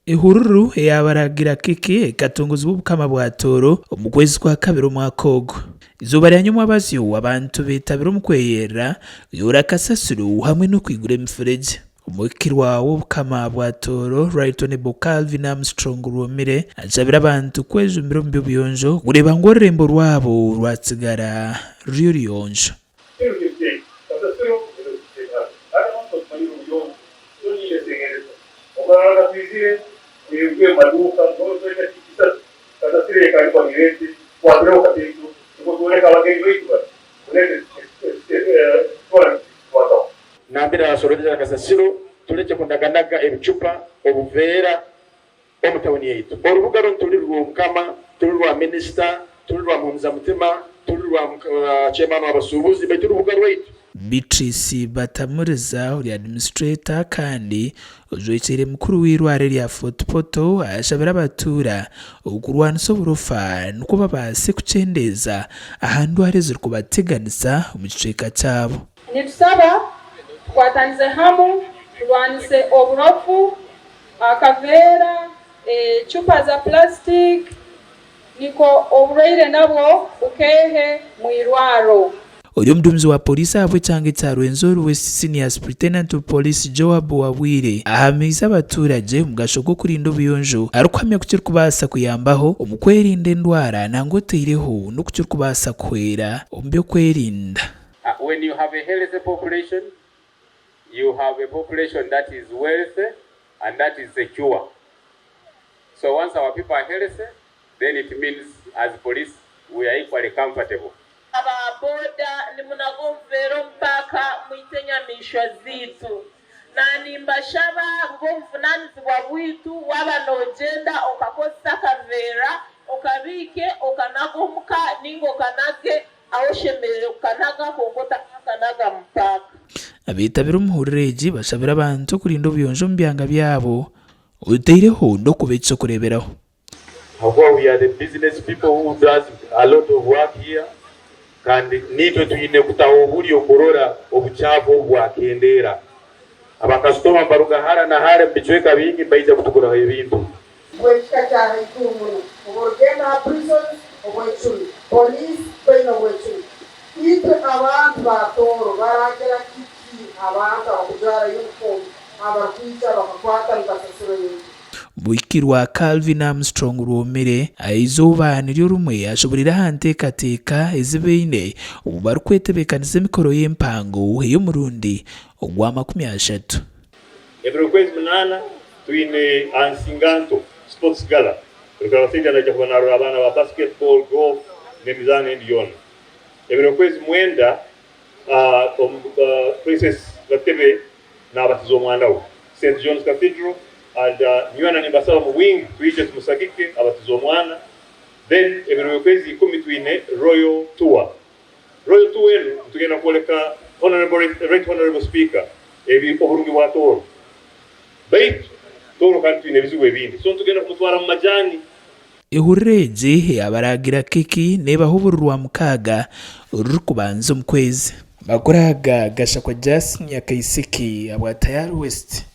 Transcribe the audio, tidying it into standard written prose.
ihururu yabaragira kiki ikatunguza ubukama bwa toro mu kwezi kwa kabiri umwaka ogwo izuba ryanyuma abazyo abantu bitabira umukweyera yura kasasuru hamwe no kwigura imifereje umukirwa w'ubukama bwa toro Right Honorable Calvin Armstrong Ruomire ajabira abantu kwezi mbiro biyonjo ureba ngo rembo rwabo rwatsigara ruriyonjo nambira asoreza kasasiro tuleke kundaganaga ebicupa obuvera omutawoni yetu orubuga tuli rw'omukama tuli rwa minister tuli rwa muhumuza mutima tuli rwa chairman w'abasubuzi betu urubuga rwaitu Beatrice Batamuriza uri administrator kandi ujwekere mukuru w'irware rya Fort Poto ashabira abatura ukurwanisa uburufa nuko babase kucendeza ahantu hareze kubateganisa umiceka cyabo nitusaba twatanize hamu turwanise oburofu akavera chupa za plastic niko obureire nabwo ukehe mwirwaro Uyu mdumzi wa polisi avwe change cha Rwenzori West Senior Superintendent of Police Joab Wawire ahamiza abaturage mugashogo kurinda ubuyonjo arukwamya kucyo kubasa kuyambaho umukwerinda ndwara nangotereho no kucyo kubasa kwera umbyo kwerinda. When you have a healthy population, you have a population that is wealthy and that is secure. So once our people are healthy, then it means as police we are equally comfortable. Ababoda ni munagomvero mpaka mwitenyamishwa zitu na nimbashaba bw'obuvunaanyizibwa bwitu waba nogenda okakozesa kavera okabike okanagomuka ninga okanage awoshemerere okanaga kongota akanaga mpaka abitabira umuhurereji bashabira abantu kurinda ubuyonjo mbyanga byabo uteireho no kubetso kureberaho. How we are the business people who does a lot of work here kandi nitwe tuyine kutaho buri okorora obuchavu bwakendera abakastoma baruga hara na hara bichweka bingi baiza kutugura ibintu weka cyane kumuntu uburgena prison obwechuri police bino wechuri itwe abantu batoro baragera kiki abantu bakujara uniform abarkwita bakakwata nkasasiro yetu Bwikirwa Calvin Armstrong Ruomire aizobaniryo rumwe ashoborera hantekateka ezibeine ubu barukwetebekaniza mikoro y'empango yo murundi ogwa 30 Ebrokwezi munana tuine ansinganto sports gala tukabasija na jabana abana ba basketball golf nemizane ndiona ebrokwezi mwenda princess gatebe na batizo mwandawo St John's Cathedral nywana nimbasaba mu wing tuije tumusagike abatizo mwana then ebrokwezi 10 tuine royal tour enu tugenda koleka right honorable speaker ebi oburungi bwa toro bait toro kandi tuine bizibu ebindi so tugenda kumutwara mu majani ihureje yabaragira kiki neba huburwa mukaga urukubanza mukwezi bakoraga gasha kwa Jasin ya Kaisiki abwa Tayari West.